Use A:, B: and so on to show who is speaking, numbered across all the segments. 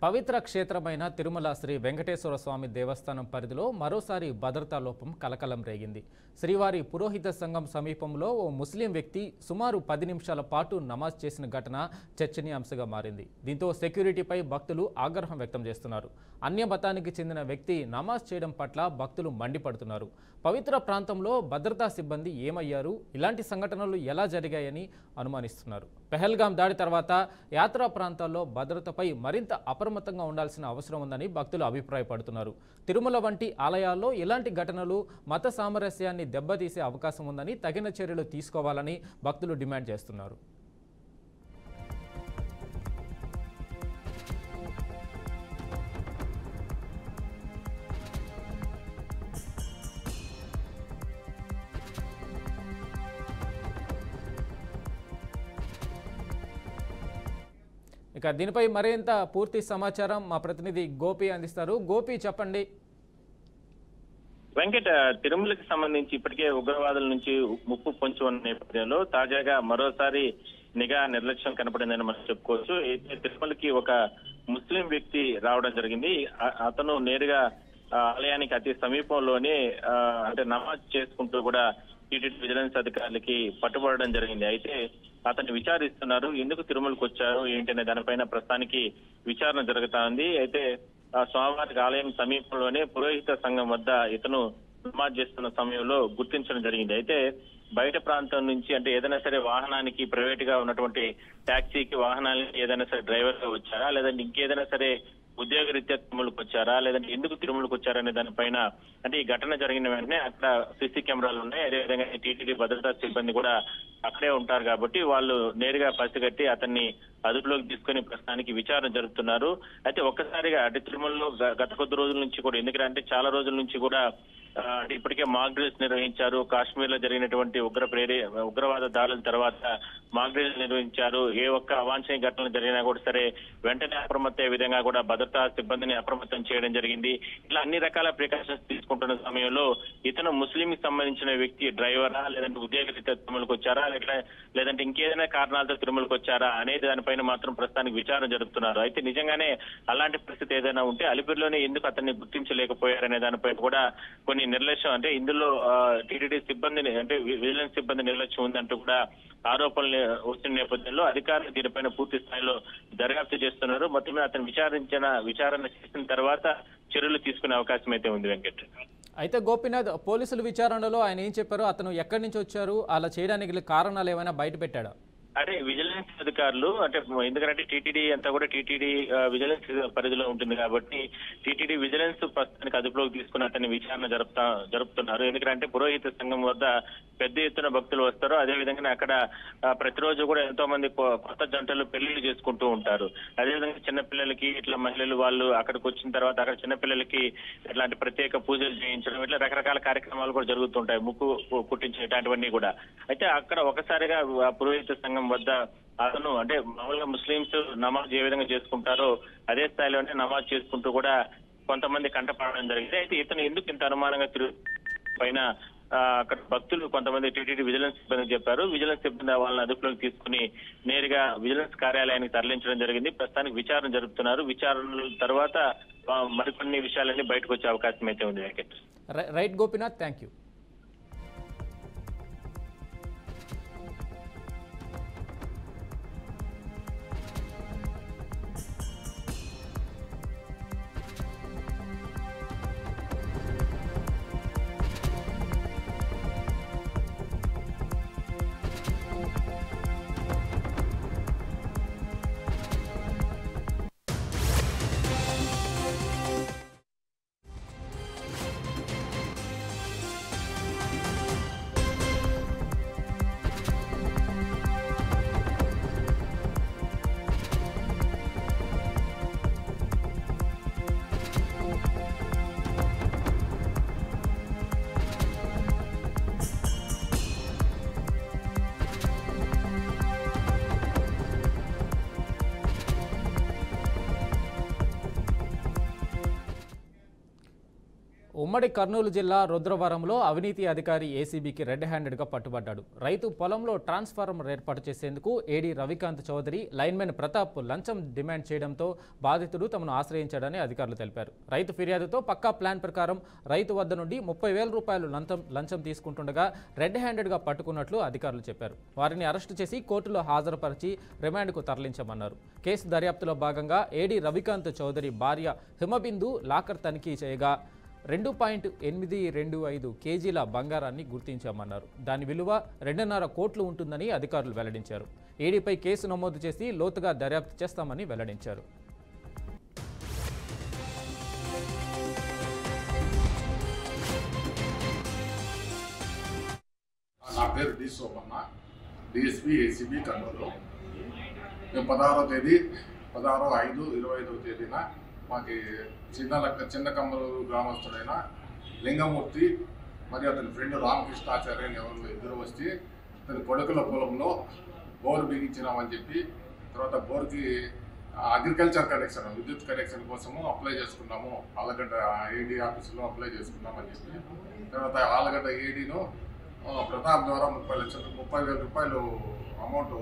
A: పవిత్ర క్షేత్రమైన తిరుమల శ్రీ వెంకటేశ్వర స్వామి దేవస్థానం పరిధిలో మరోసారి భద్రతా లోపం కలకలం రేగింది. శ్రీవారి పురోహిత సంఘం సమీపంలో ఓ ముస్లిం వ్యక్తి సుమారు 10 నిమిషాల పాటు నమాజ్ చేసిన ఘటన చర్చనీయాంశంగా మారింది. దీంతో సెక్యూరిటీపై భక్తులు ఆగ్రహం వ్యక్తం చేస్తున్నారు. అన్య మతానికి చెందిన వ్యక్తి నమాజ్ చేయడం పట్ల భక్తులు మండిపడుతున్నారు. పవిత్ర ప్రాంతంలో భద్రతా సిబ్బంది ఏమయ్యారు, ఇలాంటి సంఘటనలు ఎలా జరిగాయని అనుమానిస్తున్నారు. పెహల్గాం దాడి తర్వాత యాత్రా ప్రాంతాల్లో భద్రతపై మరింత అప్రమత్తంగా ఉండాల్సిన అవసరం ఉందని భక్తులు అభిప్రాయపడుతున్నారు. తిరుమల వంటి ఆలయాల్లో ఇలాంటి ఘటనలు మత సామరస్యాన్ని దెబ్బతీసే అవకాశం ఉందని తగిన చర్యలు తీసుకోవాలని భక్తులు డిమాండ్ చేస్తున్నారు. ఇక దీనిపై మరింత పూర్తి సమాచారం మా ప్రతినిధి గోపి అందిస్తారు. గోపి, చెప్పండి.
B: వెంకట, తిరుమలకి సంబంధించి ఇప్పటికే ఉగ్రవాదుల నుంచి ముప్పు పొంచి ఉన్న నేపథ్యంలో తాజాగా మరోసారి నిఘా నిర్లక్ష్యం కనపడిందని మనం చెప్పుకోవచ్చు. అయితే తిరుమలకి ఒక ముస్లిం వ్యక్తి రావడం జరిగింది. అతను నేరుగా ఆలయానికి అతి సమీపంలోనే అంటే నమాజ్ చేసుకుంటూ కూడా టీటీడీ విజిలెన్స్ అధికారులకి పట్టుబడడం జరిగింది. అయితే అతన్ని విచారిస్తున్నారు. ఎందుకు తిరుమలకు వచ్చారు ఏంటనే దానిపైన ప్రస్తుతానికి విచారణ జరుగుతా ఉంది. అయితే స్వామివారికి ఆలయం సమీపంలోనే పురోహిత సంఘం వద్ద ఇతను నమాజ్ చేస్తున్న సమయంలో గుర్తించడం జరిగింది. అయితే బయట ప్రాంతం నుంచి అంటే ఏదైనా సరే వాహనానికి ప్రైవేట్ గా ఉన్నటువంటి ట్యాక్సీకి వాహనానికి ఏదైనా సరే డ్రైవర్ గా వచ్చారా, లేదంటే ఇంకేదైనా సరే ఉద్యోగరీత్యా తిరుమలకు వచ్చారా, లేదంటే ఎందుకు తిరుమలకు వచ్చారనే దానిపైన అంటే ఈ ఘటన జరిగిన వెంటనే అక్కడ సీసీ కెమెరాలు ఉన్నాయి. అదేవిధంగా టీటీడీ భద్రతా సిబ్బంది కూడా అక్కడే ఉంటారు కాబట్టి వాళ్ళు నేరుగా పసిగట్టి అతన్ని అదుపులోకి తీసుకుని ప్రస్తుతానికి విచారణ జరుపుతున్నారు. అయితే ఒక్కసారిగా అంటే తిరుమలలో గత కొద్ది రోజుల నుంచి కూడా, ఎందుకంటే చాలా రోజుల నుంచి కూడా అంటే ఇప్పటికే మాక్ డ్రిల్స్ నిర్వహించారు. కాశ్మీర్ లో జరిగినటువంటి ఉగ్రవాద దాడుల తర్వాత మాక్ డ్రిల్స్ నిర్వహించారు. ఏ ఒక్క అవాంఛనీయ ఘటనలు జరిగినా కూడా సరే వెంటనే అప్రమత్త విధంగా కూడా భద్రతా సిబ్బందిని అప్రమత్తం చేయడం జరిగింది. ఇలా అన్ని రకాల ప్రికాషన్స్ తీసుకుంటున్న సమయంలో ఇతను ముస్లిం కి సంబంధించిన వ్యక్తి డ్రైవరా, లేదంటే ఉద్యోగరీత్యా తిరుమలకు వచ్చారా, లేదంటే ఇంకేదైనా కారణాలతో తిరుమలకు వచ్చారా అనేది దానిపైన మాత్రం ప్రస్తుతానికి విచారణ జరుపుతున్నారు. అయితే నిజంగానే అలాంటి పరిస్థితి ఏదైనా ఉంటే అలిపిరిలోనే ఎందుకు అతన్ని గుర్తించలేకపోయారనే దానిపై కూడా కొన్ని నిర్లక్ష్యం అంటే ఇందులో టీటీడీ సిబ్బందిని అంటే విజిలెన్స్ సిబ్బంది నిర్లక్ష్యం ఉందంటూ కూడా ఆరోపణలు వస్తున్న నేపథ్యంలో అధికారులు దీనిపైన పూర్తి స్థాయిలో దర్యాప్తు చేస్తున్నారు. మొత్తం మీద అతను విచారణ చేసిన తర్వాత చర్యలు తీసుకునే అవకాశం అయితే ఉంది. వెంకట్,
A: అయితే గోపీనాథ్, పోలీసుల విచారణలో ఆయన ఏం చెప్పారు? అతను ఎక్కడి నుంచి వచ్చారు, అలా చేయడానికి కారణాలు ఏమైనా బయట పెట్టాడా?
B: అంటే విజిలెన్స్ అధికారులు అంటే ఎందుకంటే టీటీడీ అంతా కూడా టీటీడీ విజిలెన్స్ పరిధిలో ఉంటుంది కాబట్టి టీటీడీ విజిలెన్స్ ప్రస్తుతానికి అదుపులోకి తీసుకుని అతన్ని విచారణ జరుపుతున్నారు. ఎందుకంటే పురోహిత సంఘం వద్ద పెద్ద ఎత్తున భక్తులు వస్తారు. అదేవిధంగా అక్కడ ప్రతిరోజు కూడా ఎంతో మంది కొత్త జంటలు పెళ్లిళ్ళు చేసుకుంటూ ఉంటారు. అదేవిధంగా చిన్నపిల్లలకి ఇట్లా మహిళలు వాళ్ళు అక్కడికి వచ్చిన తర్వాత అక్కడ చిన్నపిల్లలకి ఇట్లాంటి ప్రత్యేక పూజలు చేయించడం, ఇట్లా రకరకాల కార్యక్రమాలు కూడా జరుగుతుంటాయి, ముక్కు కుట్టించేటటువంటివి కూడా. అయితే అక్కడ ఒకసారిగా పురోహిత సంఘం వద్ద అతను అంటే మామూలుగా ముస్లింస్ నమాజ్ ఏ విధంగా చేసుకుంటారో అదే స్థాయిలోనే నమాజ్ చేసుకుంటూ కూడా కొంతమంది కంటపడడం జరిగింది. అయితే ఇతను ఎందుకు ఇంత అనుమానంగా పైన అక్కడ భక్తులు కొంతమంది టీటీడీ విజిలెన్స్ సిబ్బంది చెప్పారు. విజిలెన్స్ సిబ్బంది వాళ్ళని అదుపులోకి తీసుకుని నేరుగా విజిలెన్స్ కార్యాలయానికి తరలించడం జరిగింది. ప్రస్తుతానికి విచారణ జరుపుతున్నారు. విచారణ తర్వాత మరికొన్ని విషయాలన్నీ బయటకు వచ్చే అవకాశం అయితే ఉంది. Venkat,
A: right Gopinath, thank you. ఉమ్మడి కర్నూలు జిల్లా రుద్రవరంలో అవినీతి అధికారి ఏసీబీకి రెడ్ హ్యాండెడ్గా పట్టుబడ్డాడు. రైతు పొలంలో ట్రాన్స్ఫార్మర్ ఏర్పాటు చేసేందుకు ఏడీ రవికాంత్ చౌదరి, లైన్మెన్ ప్రతాప్ లంచం డిమాండ్ చేయడంతో బాధితుడు తమను ఆశ్రయించాడని అధికారులు తెలిపారు. రైతు ఫిర్యాదుతో పక్కా ప్లాన్ ప్రకారం రైతు వద్ద నుండి 30,000 రూపాయలు లంచం తీసుకుంటుండగా రెడ్ హ్యాండెడ్గా పట్టుకున్నట్లు అధికారులు చెప్పారు. వారిని అరెస్టు చేసి కోర్టులో హాజరుపరిచి రిమాండ్కు తరలించమన్నారు. కేసు దర్యాప్తులో భాగంగా ఏడీ రవికాంత్ చౌదరి భార్య హిమబిందు లాకర్ తనిఖీ చేయగా 2.825 కేజీల బంగారాన్ని గుర్తించామన్నారు. దాని విలువ 2.5 కోట్లు ఉంటుందని అధికారులు వెల్లడించారు. ఏడీపై కేసు నమోదు చేసి లోతుగా దర్యాప్తు చేస్తామని వెల్లడించారు.
C: నా పేరు D Somanna, DSP ACB Kurnool. మేము 16వ తేదీ 16/5/25 తేదీన మాకు చిన్న కమ్మలూరు గ్రామస్తుడైన లింగమూర్తి మరియు అతని ఫ్రెండ్ రామకృష్ణాచార్య అని ఎవరు ఇద్దరు వచ్చి అతని కొడుకుల పొలంలో బోరు బిగించినామని చెప్పి, తర్వాత బోర్కి అగ్రికల్చర్ కనెక్షన్, విద్యుత్ కనెక్షన్ కోసము అప్లై చేసుకున్నాము, ఆలగడ్డ ఏడీ ఆఫీసులో అప్లై చేసుకున్నామని చెప్పి, తర్వాత ఆలగడ్డ ఏడీను ప్రతాప్ ద్వారా 30,000 రూపాయలు అమౌంట్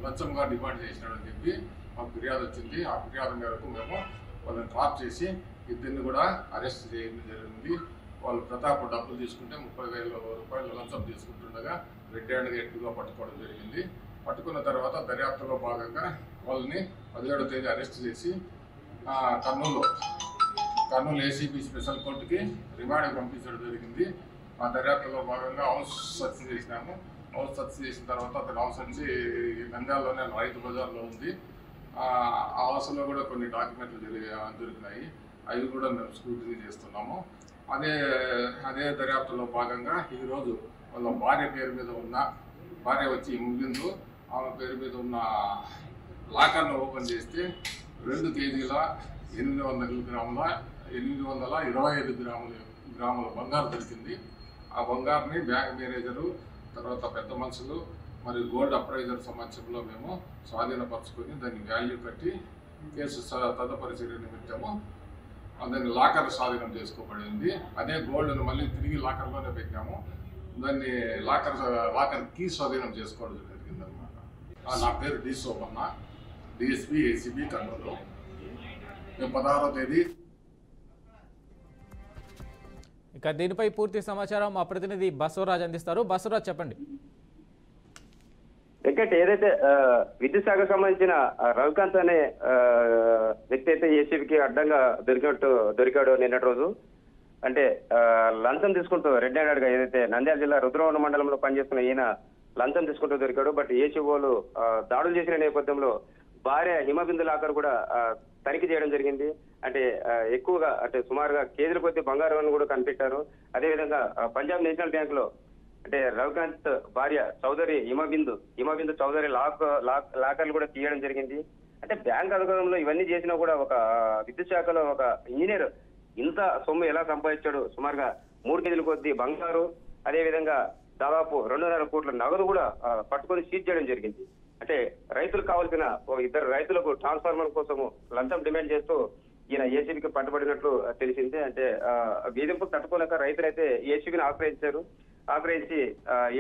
C: లంచంగా డిమాండ్ చేసినాడని చెప్పి మాకు ఫిర్యాదు వచ్చింది. ఆ ఫిర్యాదు మేరకు మేము వాళ్ళని ట్రాప్ చేసి ఇద్దరిని కూడా అరెస్ట్ చేయడం జరిగింది. వాళ్ళు ప్రతాప్ డబ్బులు తీసుకుంటే 30,000 రూపాయలు లంచం తీసుకుంటుండగా రెడ్ హ్యాండ్గా ఎట్టుగా పట్టుకోవడం జరిగింది. పట్టుకున్న తర్వాత దర్యాప్తులో భాగంగా వాళ్ళని 17వ తేదీ అరెస్ట్ చేసి కర్నూలు ఏసీబీ స్పెషల్ కోర్టుకి రిమాండ్కి పంపించడం జరిగింది. ఆ దర్యాప్తులో భాగంగా హౌస్ సర్చ్ చేసినాము. హౌస్ సర్చ్ చేసిన తర్వాత అతని హౌస్ వచ్చి నంద్యాలలోనే రైతు బజార్లో ఉంది. ఆ హౌస్లో కూడా కొన్ని డాక్యుమెంట్లు దొరికినాయి. అవి కూడా మేము స్క్రూటినీ చేస్తున్నాము. అదే దర్యాప్తులో భాగంగా ఈరోజు వాళ్ళ భార్య పేరు మీద ఉన్న, భార్య వచ్చి ముందు ఆమె పేరు మీద ఉన్న లాకర్ను ఓపెన్ చేస్తే 2 కేజీల 800 గ్రాముల 825 గ్రాముల బంగారు దొరికింది. ఆ బంగారుని బ్యాంక్ మేనేజరు, తర్వాత పెద్ద మనుషులు మరియు గోల్డ్ అప్రైజర్ సమక్షంలో మేము స్వాధీనపరచుకొని దాన్ని వాల్యూ కట్టి కేసు తదుపరి చర్య నిమిత్తము దాన్ని లాకర్ స్వాధీనం చేసుకోబడింది. అదే గోల్డ్ను మళ్ళీ తిరిగి లాకర్లోనే పెట్టాము. దాన్ని లాకర్ కీ స్వాధీనం చేసుకోవడం జరిగింది అనమాట. నా పేరు D Somanna, DSP ACB Kurnool. మేము 16వ తేదీ.
A: ఇక దీనిపై పూర్తి సమాచారం మా ప్రతినిధి బసవరాజ్ అందిస్తారు. బసవరాజ్ చెప్పండి.
D: వెంకట్, ఏదైతే విద్యుత్ శాఖకు సంబంధించిన రవికాంత్ అనే వ్యక్తి అయితే ఏసీబీకి అడ్డంగా దొరికాడు నిన్నటి రోజు. అంటే లంచం తీసుకుంటూ రెడ్ హ్యాండెడ్ గా ఏదైతే నంద్యాల జిల్లా రుద్రవరం మండలంలో పనిచేస్తున్న ఈయన లంచం తీసుకుంటూ దొరికాడు. బట్ ఏసీఓలు దాడులు చేసిన నేపథ్యంలో భార్య హిమబిందు లాకర్ కూడా తనిఖీ చేయడం జరిగింది. అంటే ఎక్కువగా అంటే సుమారుగా కేజీల కొద్ది బంగారం కూడా కనిపెట్టారు. అదేవిధంగా పంజాబ్ నేషనల్ బ్యాంక్ లో అంటే రవికాంత్ భార్య చౌదరి హిమబిందు చౌదరి లాకర్లు కూడా తీయడం జరిగింది. అంటే బ్యాంక్ అధికారంలో ఇవన్నీ చేసినా కూడా ఒక విద్యుత్ శాఖలో ఒక ఇంజనీర్ ఇంత సొమ్ము ఎలా సంపాదించాడు? సుమారుగా 3 కేజీల కొద్ది బంగారు, అదేవిధంగా దాదాపు 2.5 కోట్ల నగదు కూడా పట్టుకొని సీజ్ చేయడం జరిగింది. అంటే రైతులకు కావాల్సిన 2 రైతులకు ట్రాన్స్ఫార్మర్ కోసము లంచం డిమాండ్ చేస్తూ ఈయన ఏసీబీకి పట్టుబడినట్లు తెలిసింది. అంటే వేధింపుకు తట్టుకోలేక రైతులైతే ఏసీబీని ఆశ్రయించి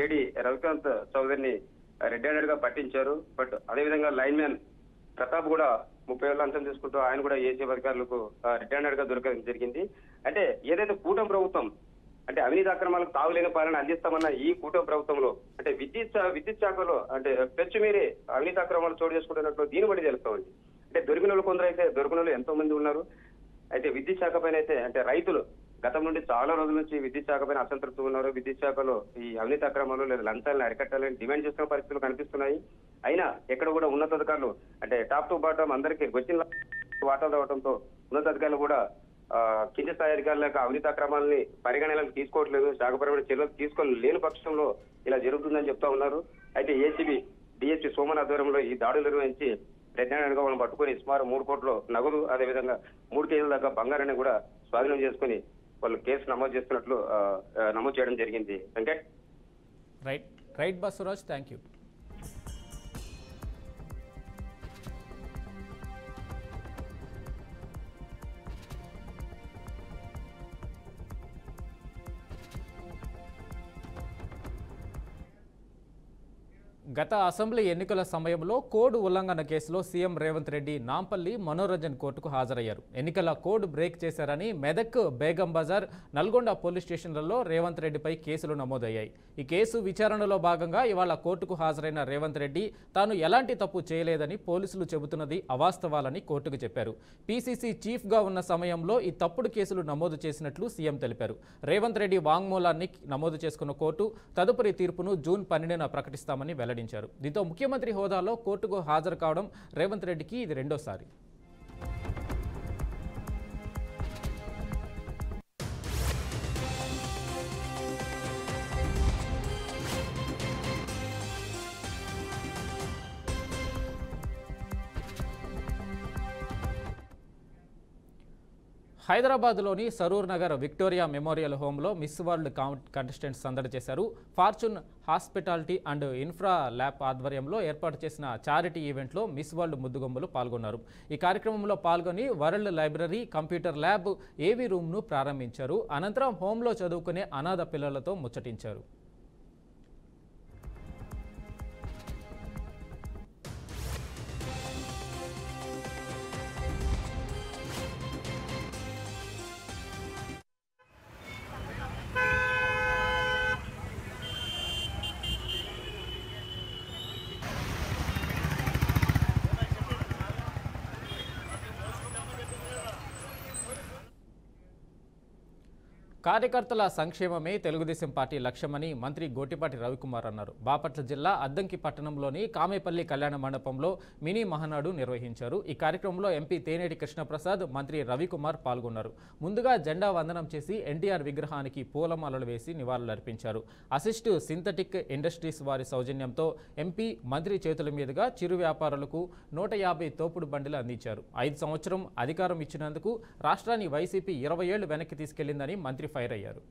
D: ఏడీ రవికాంత్ చౌదరిని రెడ్ హ్యాండెడ్ గా పట్టించారు. బట్ అదేవిధంగా లైన్ మ్యాన్ ప్రతాప్ కూడా 30,000 లంచం తీసుకుంటూ ఆయన కూడా ఏసీబీ అధికారులకు రెడ్ హ్యాండెడ్ గా దొరకడం జరిగింది. అంటే ఏదైతే కూటమి ప్రభుత్వం అంటే అవినీతి అక్రమాలకు తావులేని పాలన అందిస్తామన్న ఈ కూటమి ప్రభుత్వంలో అంటే విద్యుత్ శాఖలో అంటే పెచ్చుమీరి అవినీతి అక్రమాలు చోటు చేసుకుంటున్నట్లు దీన్ని బట్టి తెలుస్తామండి. అంటే దొరికిన వాళ్ళు కొందరు అయితే దొరికిన వాళ్ళు ఎంతో మంది ఉన్నారు. అయితే విద్యుత్ శాఖ పైన అయితే అంటే రైతులు గతం నుండి చాలా రోజుల నుంచి విద్యుత్ శాఖ పైన అసంతృప్తి ఉన్నారు. విద్యుత్ శాఖలో ఈ అవినీతి అక్రమాలు లేదా లంచాలను అరికట్టాలని డిమాండ్ చేస్తున్న పరిస్థితులు కనిపిస్తున్నాయి. అయినా ఎక్కడ కూడా ఉన్నతాధికారులు అంటే టాప్ టు బాటం అందరికీ వచ్చిన వాటాలు రావడంతో ఉన్నతాధికారులు కూడా కింది స్థాయి అధికారుల యొక్క అవినీతి అక్రమాలని పరిగణనలకు తీసుకోవట్లేదు. శాఖపరమైన చర్యలు తీసుకొని లేని పక్షంలో ఇలా జరుగుతుందని చెప్తా ఉన్నారు. అయితే ఏసీబీ డిఎస్పీ సోమన్ ఆధ్వర్యంలో ఈ దాడులు నిర్వహించి రెడ్ హ్యాండెడ్ గా వాళ్ళని పట్టుకొని సుమారు 3 కోట్ల నగదు, అదేవిధంగా 3 కేజీల దాకా బంగారాన్ని కూడా స్వాధీనం చేసుకుని వాళ్ళు కేసు నమోదు చేస్తున్నట్లు నమోదు చేయడం జరిగింది. Venkat,
A: right Basavaraj, thank you. గత అసెంబ్లీ ఎన్నికల సమయంలో కోడ్ ఉల్లంఘన కేసులో సీఎం రేవంత్ రెడ్డి నాంపల్లి మనోరంజన్ కోర్టుకు హాజరయ్యారు. ఎన్నికల కోడ్ బ్రేక్ చేశారని మెదక్, బేగం బజార్, నల్గొండ పోలీస్ స్టేషన్లలో రేవంత్ రెడ్డిపై కేసులు నమోదయ్యాయి. ఈ కేసు విచారణలో భాగంగా ఇవాళ కోర్టుకు హాజరైన రేవంత్ రెడ్డి తాను ఎలాంటి తప్పు చేయలేదని పోలీసులు చెబుతున్నది అవాస్తవాలని కోర్టుకు చెప్పారు. పీసీసీ చీఫ్గా ఉన్న సమయంలో ఈ తప్పుడు కేసులు నమోదు చేసినట్లు సీఎం తెలిపారు. రేవంత్ రెడ్డి వాంగ్మూలాన్ని నమోదు చేసుకున్న కోర్టు తదుపరి తీర్పును జూన్ 12న ప్రకటిస్తామని వెల్లడించారు. దీంతో ముఖ్యమంత్రి హోదాలో కోర్టుకు హాజరు కావడం రేవంత్ రెడ్డికి ఇది రెండోసారి. హైదరాబాద్లోని సరూర్ నగర్ విక్టోరియా మెమోరియల్ హోంలో మిస్ వరల్డ్ కంటెస్టెంట్స్ సందడి చేశారు. Fortune Hospitality and Infra Lab ఆధ్వర్యంలో ఏర్పాటు చేసిన చారిటీ ఈవెంట్లో మిస్ వరల్డ్ ముద్దుగొమ్మలు పాల్గొన్నారు. ఈ కార్యక్రమంలో పాల్గొని వరల్డ్ లైబ్రరీ, కంప్యూటర్ ల్యాబ్, ఏవీ రూమ్ను ప్రారంభించారు. అనంతరం హోంలో చదువుకునే అనాథ పిల్లలతో ముచ్చటించారు. కార్యకర్తల సంక్షేమమే తెలుగుదేశం పార్టీ లక్ష్యమని మంత్రి గోటిపాటి రవికుమార్ అన్నారు. బాపట్ల జిల్లా అద్దంకి పట్టణంలోని కామేపల్లి కళ్యాణ మండపంలో మినీ మహానాడు నిర్వహించారు. ఈ కార్యక్రమంలో ఎంపీ తేనేటి కృష్ణప్రసాద్, మంత్రి రవికుమార్ పాల్గొన్నారు. ముందుగా జెండా వందనం చేసి ఎన్టీఆర్ విగ్రహానికి పూలమాలలు వేసి నివాళులర్పించారు. అసిస్ట్ సింథటిక్ ఇండస్ట్రీస్ వారి సౌజన్యంతో ఎంపీ, మంత్రి చేతుల మీదుగా చిరు వ్యాపారులకు 150 తోపుడు బండిలు అందించారు. 5 సంవత్సరం అధికారం ఇచ్చినందుకు రాష్ట్రాన్ని వైసీపీ 20 ఏళ్లు వెనక్కి తీసుకెళ్లిందని మంత్రి ఫైర్ అయ్యారు.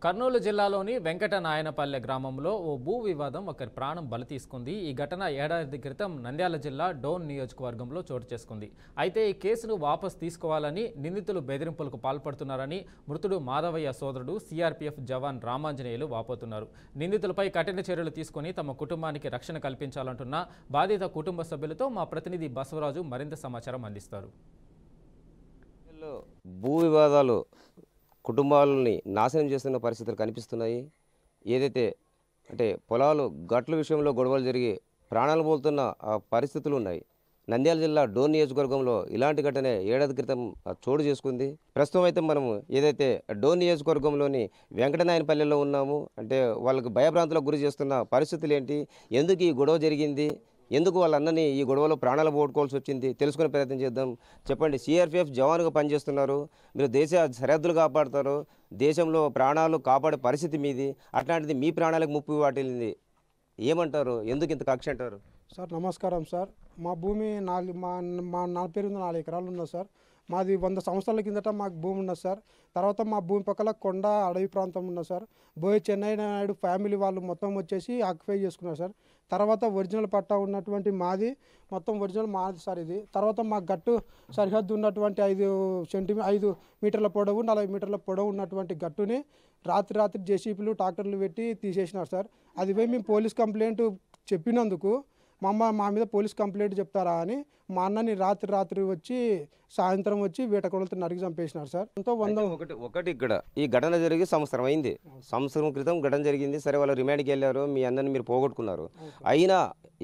A: కర్నూలు జిల్లాలోని వెంకటనాయనపల్లె గ్రామంలో ఓ భూ వివాదం ఒకరి ప్రాణం బలి తీసుకుంది. ఈ ఘటన ఏడాది క్రితం నంద్యాల జిల్లా డోన్ నియోజకవర్గంలో చోటు చేసుకుంది. అయితే ఈ కేసును వాపసు తీసుకోవాలని నిందితులు బెదిరింపులకు పాల్పడుతున్నారని మృతుడు మాధవయ్య సోదరుడు సిఆర్పీఎఫ్ జవాన్ రామాంజనేయులు వాపోతున్నారు. నిందితులపై కఠిన చర్యలు తీసుకుని తమ కుటుంబానికి రక్షణ కల్పించాలంటున్న బాధిత కుటుంబ సభ్యులతో మా ప్రతినిధి బసవరాజు మరింత సమాచారం అందిస్తారు.
E: భూ వివాదాలు కుటుంబాలని నాశనం చేస్తున్న పరిస్థితులు కనిపిస్తున్నాయి. ఏదైతే అంటే పొలాలు గట్ల విషయంలో గొడవలు జరిగి ప్రాణాలు పోతున్న పరిస్థితులు ఉన్నాయి. నంద్యాల జిల్లా డోన్ నియోజకవర్గంలో ఇలాంటి ఘటనే ఏడాది క్రితం చోటు చేసుకుంది. ప్రస్తుతం అయితే మనము ఏదైతే డోన్ నియోజకవర్గంలోని వెంకటనాయనపల్లెలో ఉన్నాము. అంటే వాళ్ళకి భయభ్రాంతులకు గురి చేస్తున్న పరిస్థితులు ఏంటి, ఎందుకు ఈ గొడవ జరిగింది, ఎందుకు వాళ్ళందరినీ ఈ గొడవలో ప్రాణాలు పోగొట్టుకోవాల్సి వచ్చింది తెలుసుకునే ప్రయత్నం చేద్దాం. చెప్పండి, సిఆర్పీఎఫ్ జవాన్గా పనిచేస్తున్నారు, మీరు దేశ సరిహద్దులు కాపాడుతారు, దేశంలో ప్రాణాలు కాపాడే పరిస్థితి మీది, అట్లాంటిది మీ ప్రాణాలకు ముప్పు వాటిల్లింది, ఏమంటారు, ఎందుకు ఇంత కక్ష అంటారు?
F: సార్ నమస్కారం సార్. మా భూమి నా పేరు 4 ఎకరాలు ఉన్నది సార్. మాది 100 సంవత్సరాల కిందట మాకు భూమి ఉన్నది సార్. తర్వాత మా భూమి పక్కల కొండ అడవి ప్రాంతం ఉన్నది సార్. బోయ్ చెన్నై నాయుడు ఫ్యామిలీ వాళ్ళు మొత్తం వచ్చేసి ఆక్యుపై చేసుకున్నారు సార్. తర్వాత ఒరిజినల్ పట్టా ఉన్నటువంటి మాది, మొత్తం ఒరిజినల్ మాది సార్ ఇది. తర్వాత మా గట్టు సరిహద్దు ఉన్నటువంటి 5 మీటర్ల పొడవు, 40 మీటర్ల పొడవు ఉన్నటువంటి గట్టుని రాత్రి జేసీపీలు ట్రాక్టర్లు పెట్టి తీసేసినారు సార్. అది పోయి మేము పోలీస్ కంప్లైంట్ చెప్పినందుకు మా మీద పోలీస్ కంప్లైంట్ చెప్తారా అని మా అన్నని రాత్రి వచ్చి సాయంత్రం వచ్చి వేటకొడలతో నరికి చంపేసినారు సార్.
E: ఒకటి ఇక్కడ ఈ ఘటన జరిగి సంవత్సరం అయింది. సంవత్సరం క్రితం ఘటన జరిగింది. సరే, వాళ్ళు రిమాండ్కి వెళ్ళారు, మీ అన్నని మీరు పోగొట్టుకున్నారు. అయినా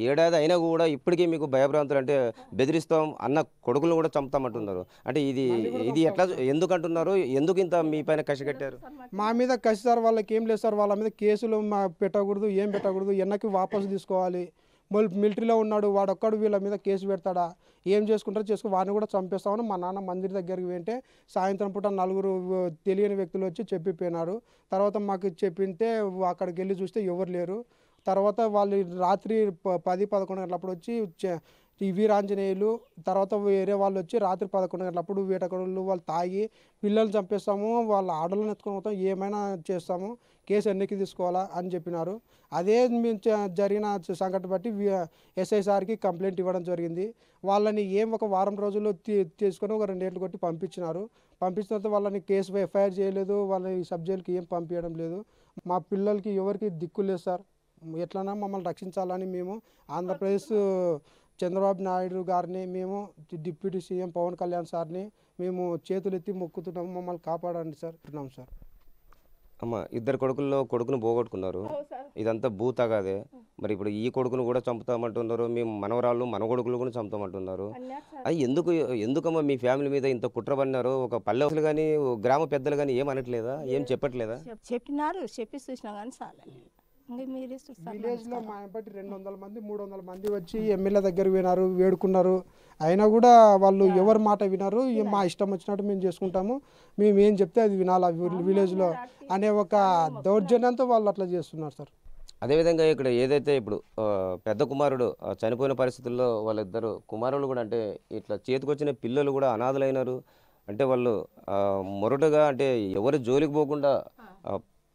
E: ఏడాది అయినా కూడా ఇప్పటికీ మీకు భయభ్రాంతులు, అంటే బెదిరిస్తాం, అన్న కొడుకులను కూడా చంపుతామంటున్నారు. అంటే ఇది ఎట్లా, ఎందుకు అంటున్నారు, ఎందుకు ఇంత మీ పైన కసి కట్టారు?
F: మా మీద కసి సార్, వాళ్ళకి ఏం లేదు సార్, వాళ్ళ మీద కేసులు పెట్టకూడదు, ఏం పెట్టకూడదు, ఎన్నకి వాపసు తీసుకోవాలి. మిలిటరీలో ఉన్నాడు వాడొక్కడు, వీళ్ళ మీద కేసు పెడతాడా, ఏం చేసుకుంటారో చేసుకుని వాడిని కూడా చంపేస్తామని మా నాన్న మందిర్ దగ్గరికి వెంటే సాయంత్రం పూట 4 తెలియని వ్యక్తులు వచ్చి చెప్పిపోయినారు. తర్వాత మాకు చెప్పింటే అక్కడికి వెళ్ళి చూస్తే ఎవరు లేరు. తర్వాత వాళ్ళు రాత్రి 10-11 గంటలప్పుడు వచ్చి ఈ వీరాంజనేయులు తర్వాత వేరే వాళ్ళు వచ్చి రాత్రి 11 గంటలప్పుడు వేటగాళ్ళు వాళ్ళు తాగి పిల్లల్ని చంపేస్తాము, వాళ్ళ ఆడలను ఎత్తుకొని పోతాం, ఏమైనా చేస్తాము, కేసు ఎన్నికి తీసుకోవాలా అని చెప్పినారు. అదే మేము జరిగిన సంఘటన బట్టి ఎస్ఐ సార్కి కంప్లైంట్ ఇవ్వడం జరిగింది. వాళ్ళని ఒక వారం రోజుల్లో తీసుకొని ఒక 2 ఏళ్ళు కొట్టి పంపించినారు. పంపించిన తర్వాత వాళ్ళని కేసు ఎఫ్ఐఆర్ చేయలేదు, వాళ్ళని సబ్ జైలుకి ఏం పంపించడం లేదు. మా పిల్లలకి ఎవరికి దిక్కు లేదు సార్. ఎట్లన్నా మమ్మల్ని రక్షించాలని మేము ఆంధ్రప్రదేశ్ చంద్రబాబు నాయుడు గారిని, మేము డిప్యూటీ సీఎం పవన్ కళ్యాణ్ సార్ని మేము చేతులెత్తి మొక్కుతున్నాము, మమ్మల్ని కాపాడండి సార్ అంటున్నాం సార్.
E: అమ్మ, ఇద్దరు కొడుకుల్లో కొడుకును పోగొట్టుకున్నారు, ఇదంతా భూతగాదే. మరి ఇప్పుడు ఈ కొడుకును కూడా చంపుతామంటున్నారు, మేము మనవరాళ్ళు మన కొడుకులు కూడా చంపుతామంటున్నారు. అది ఎందుకమ్మా మీ ఫ్యామిలీ మీద ఇంత కుట్ర పడినారు? ఒక పల్లెలు కానీ గ్రామ పెద్దలు కానీ ఏం అనట్లేదా, ఏం చెప్పట్లేదా?
G: చెప్పినారు, చెప్పి చూసినా కానీ చాలా
F: విలేజ్లో మా బట్టి 200 మంది 300 మంది వచ్చి ఎమ్మెల్యే దగ్గర వినారు, వేడుకున్నారు. అయినా కూడా వాళ్ళు ఎవరి మాట వినరు. మా ఇష్టం వచ్చినట్టు మేము చేసుకుంటాము, మేము ఏం చెప్తే అది వినాలి విలేజ్లో అనే ఒక దౌర్జన్యంతో వాళ్ళు అట్లా చేస్తున్నారు సార్.
E: అదేవిధంగా ఇక్కడ ఏదైతే ఇప్పుడు పెద్ద కుమారుడు చనిపోయిన పరిస్థితుల్లో వాళ్ళిద్దరు కుమారులు కూడా అంటే ఇట్లా చేతికొచ్చిన పిల్లలు కూడా అనాథలైనారు. అంటే వాళ్ళు మొరటుగా అంటే ఎవరి జోలికి పోకుండా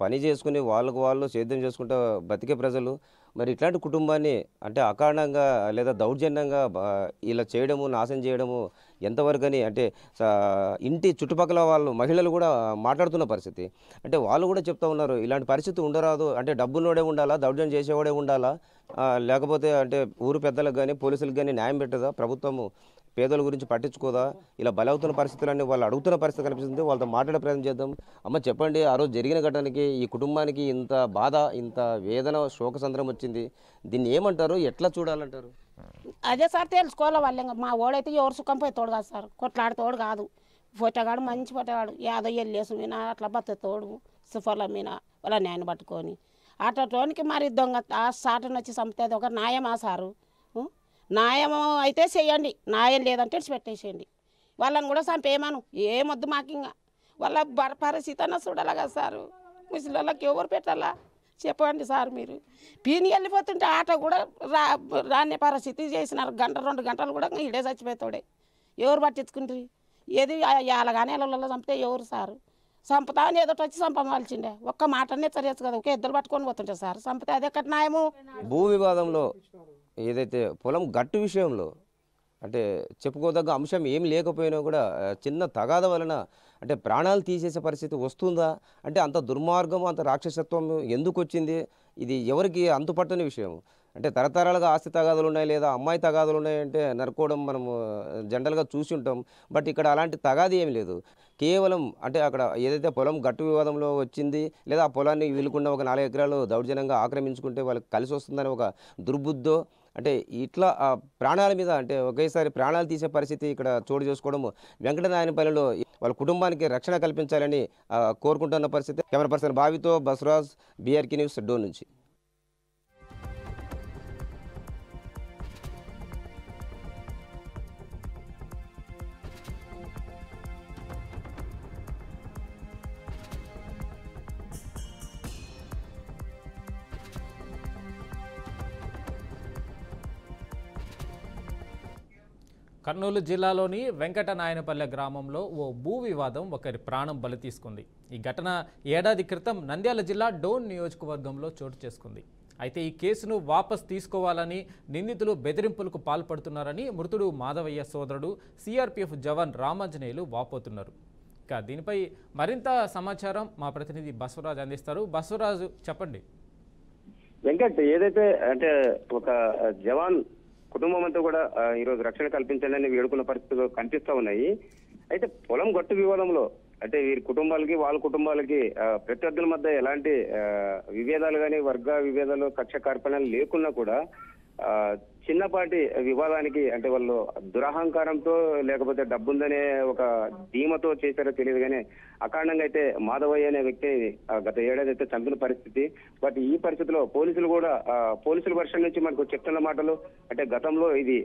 E: పని చేసుకుని వాళ్ళకు వాళ్ళు సేద్యం చేసుకుంటూ బతికే ప్రజలు మరి ఇట్లాంటి కుటుంబాన్ని అంటే అకారణంగా లేదా దౌర్జన్యంగా ఇలా చేయడము, నాశనం చేయడము ఎంతవరకు అని అంటే ఇంటి చుట్టుపక్కల వాళ్ళు మహిళలు కూడా మాట్లాడుతున్న పరిస్థితి. అంటే వాళ్ళు కూడా చెప్తా ఉన్నారు ఇలాంటి పరిస్థితి ఉండరాదు, అంటే డబ్బున్నోడే ఉండాలా, దౌర్జన్యం చేసేవాడే ఉండాలా, లేకపోతే అంటే ఊరు పెద్దలకు కానీ పోలీసులకు కానీ న్యాయం పెట్టదా, ప్రభుత్వము పేదల గురించి పట్టించుకోదా, ఇలా బలవుతున్న పరిస్థితులన్నీ వాళ్ళు అడుగుతున్న పరిస్థితి కనిపిస్తుంది. వాళ్ళతో మాట్లాడే ప్రయత్నం చేద్దాం. అమ్మ చెప్పండి, ఆ రోజు జరిగిన ఘటనకి ఈ కుటుంబానికి ఇంత బాధ, ఇంత వేదన, శోకసంద్రం వచ్చింది, దీన్ని ఏమంటారు, ఎట్లా చూడాలంటారు?
G: అదే సార్ తెలుసుకోవాలి వాళ్ళు. మా ఓడైతే ఎవరు సుఖం పోయేతోడు కాదు సార్, కొట్లాడేతోడు కాదు. పొట్టగాడు మంచి పొట్టగాడు, యాదో ఎల్లేసు మీద అట్లా బతేతోడు, సుఫల మీద వాళ్ళ న్యాయాన్ని పట్టుకొని అటోనికి మరి దొంగ ఆ సాటను వచ్చి చంపితే ఒక న్యాయమా సారు? న్యాయం అయితే చేయండి, న్యాయం లేదంటే పెట్టేసేయండి. వాళ్ళని కూడా చంపేయమను, ఏమొద్దు మాకు. ఇంకా వాళ్ళ పరిస్థితి అన్న చూడాలి కదా సారు. ముసలిళ్ళకి ఎవరు పెట్టాలా చెప్పండి సార్. మీరు పీని వెళ్ళిపోతుంటే ఆట కూడా రాని పరిస్థితి చేసినారు. 1-2 గంటలు కూడా ఇడే చచ్చిపోతాడే. ఎవరు పట్టించుకుంటారు? ఏది అలాగానే నెలలో చంపితే ఎవరు సారు? చంపుతామని ఏదో వచ్చి చంపవలసిండే. ఒక్క మాటనే చర్యచ్చు కదా, ఒక ఇద్దరు పట్టుకొని పోతుంటే సార్ చంపితే అది ఎక్కడ న్యాయము?
E: భూ వివాదంలో ఏదైతే పొలం గట్టు విషయంలో అంటే చెప్పుకోదగ్గ అంశం ఏం లేకపోయినా కూడా చిన్న తగాద వలన అంటే ప్రాణాలు తీసేసే పరిస్థితి వస్తుందా? అంటే అంత దుర్మార్గం, అంత రాక్షసత్వం ఎందుకు వచ్చింది? ఇది ఎవరికి అంతుపట్టని విషయం. అంటే తరతరాలుగా ఆస్తి తగాదాలు ఉన్నాయి, లేదా అమ్మాయి తగాదాలు ఉన్నాయంటే నరుకోవడం మనము జనరల్గా చూసి ఉంటాం. బట్ ఇక్కడ అలాంటి తగాది ఏమి లేదు. కేవలం అంటే అక్కడ ఏదైతే పొలం గట్టు వివాదంలో వచ్చింది, లేదా ఆ పొలాన్ని వీలుకున్న ఒక 4 ఎకరాలు దౌర్జన్యంగా ఆక్రమించుకుంటే వాళ్ళకి కలిసి వస్తుందని ఒక దుర్బుద్ధో, అంటే ఇట్లా ప్రాణాల మీద అంటే ఒకేసారి ప్రాణాలు తీసే పరిస్థితి ఇక్కడ చోటు చేసుకోవడము వెంకటనాయనపల్లిలో వాళ్ళ కుటుంబానికి రక్షణ కల్పించాలని కోరుకుంటున్న పరిస్థితి. కెమెరా పర్సన్ బావితో బసవరాజ్, బీఆర్కే న్యూస్, డోన్ నుంచి.
A: కర్నూలు జిల్లాలోని వెంకటనాయనపల్లె గ్రామంలో ఓ భూ వివాదం ఒకరి ప్రాణం బలి తీసుకుంది. ఈ ఘటన ఏడాది క్రితం నంద్యాల జిల్లా డోన్ నియోజకవర్గంలో చోటు చేసుకుంది. అయితే ఈ కేసును వాపస్ తీసుకోవాలని నిందితులు బెదిరింపులకు పాల్పడుతున్నారని మృతుడు మాధవయ్య సోదరుడు సిఆర్పిఎఫ్ జవాన్ రామాంజనేయులు వాపోతున్నారు. ఇక దీనిపై మరింత సమాచారం మా ప్రతినిధి బసవరాజు అందిస్తారు. బసవరాజు చెప్పండి.
D: వెంకట్, ఏదైతే అంటే ఒక జవాన్ కుటుంబం అంతా కూడా ఈరోజు రక్షణ కల్పించండి అని వేడుకున్న పరిస్థితులు కనిపిస్తా ఉన్నాయి. అయితే పొలం గట్టు వివాదంలో అంటే వీరి కుటుంబాలకి వాళ్ళ కుటుంబాలకి ప్రత్యర్థుల మధ్య ఎలాంటి విభేదాలు కానీ వర్గ విభేదాలు, కక్ష కార్పణ్యాలు లేకున్నా కూడా చిన్నపాటి వివాదానికి అంటే వాళ్ళు దురహంకారంతో లేకపోతే డబ్బుందనే ఒక ధీమతో చేశారో తెలియదు కానీ అకారణంగా అయితే మాధవయ్య అనే వ్యక్తి గత ఏడాది అయితే చంపిన పరిస్థితి. బట్ ఈ పరిస్థితిలో పోలీసుల వర్షం నుంచి మనకు చెప్తున్న మాటలు అంటే గతంలో ఇది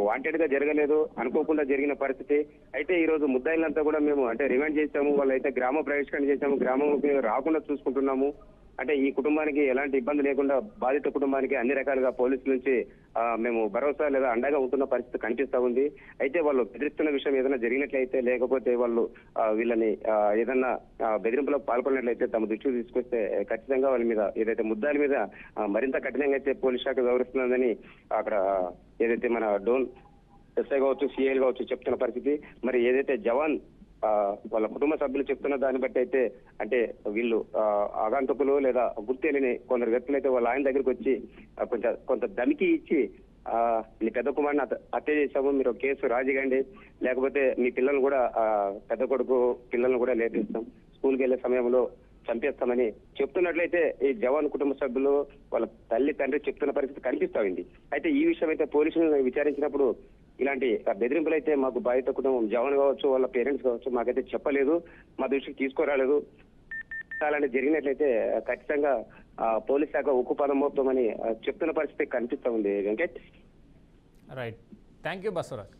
D: వాంటెడ్ గా జరగలేదు, అనుకోకుండా జరిగిన పరిస్థితి. అయితే ఈ రోజు ముద్దాయిలంతా కూడా మేము అంటే రిమాండ్ చేశాము, వాళ్ళైతే గ్రామ ప్రవేశికరణ చేశాము, గ్రామంలోకి రాకుండా చూసుకుంటున్నాము అంటే ఈ కుటుంబానికి ఎలాంటి ఇబ్బంది లేకుండా బాధిత కుటుంబానికి అన్ని రకాలుగా పోలీసుల నుంచి మేము భరోసా లేదా అండగా ఉంటున్న పరిస్థితి కనిపిస్తా ఉంది. అయితే వాళ్ళు బెదిరిస్తున్న విషయం ఏదైనా జరిగినట్లయితే, లేకపోతే వాళ్ళు వీళ్ళని ఏదన్నా బెదిరింపులకు పాల్పడినట్లయితే తమ దృష్టికి తీసుకొస్తే ఖచ్చితంగా వాళ్ళ మీద ఏదైతే ముద్దాల మీద మరింత కఠినంగా అయితే పోలీస్ శాఖ వ్యవహరిస్తున్నదని అక్కడ ఏదైతే మన డోన్ ఎస్ఐ కావచ్చు, సిఐలు కావచ్చు చెప్తున్న పరిస్థితి. మరి ఏదైతే జవాన్ వాళ్ళ కుటుంబ సభ్యులు చెప్తున్న దాన్ని బట్టి అయితే అంటే వీళ్ళు ఆగంతకులు లేదా గుర్తు తెలియని కొందరు వ్యక్తులు అయితే వాళ్ళ ఆయన దగ్గరికి వచ్చి కొంత దమికి ఇచ్చి మీ పెద్ద కుమారుని హత్య చేశాము, మీరు కేసు రాజీగండి, లేకపోతే మీ పిల్లల్ని కూడా పెద్ద కొడుకు పిల్లల్ని కూడా లేపిస్తాం, స్కూల్కి వెళ్లే సమయంలో చంపేస్తామని చెప్తున్నట్లయితే ఈ జవాన్ కుటుంబ సభ్యులు వాళ్ళ తల్లి తండ్రి చెప్తున్న పరిస్థితి కనిపిస్తా ఉంది. అయితే ఈ విషయం అయితే పోలీసులు విచారించినప్పుడు ఇలాంటి బెదిరింపులు అయితే మాకు బాధిత కుటుంబం జవాన్ కావచ్చు, వాళ్ళ పేరెంట్స్ కావచ్చు మాకైతే చెప్పలేదు, మా దృష్టికి తీసుకురాలేదు. అలాంటి జరిగినట్లయితే ఖచ్చితంగా పోలీస్ శాఖ ఉక్కు పదం మోపుతామని చెప్తున్న పరిస్థితి కనిపిస్తా ఉంది. Venkat,
A: right, thank you Basavaraj.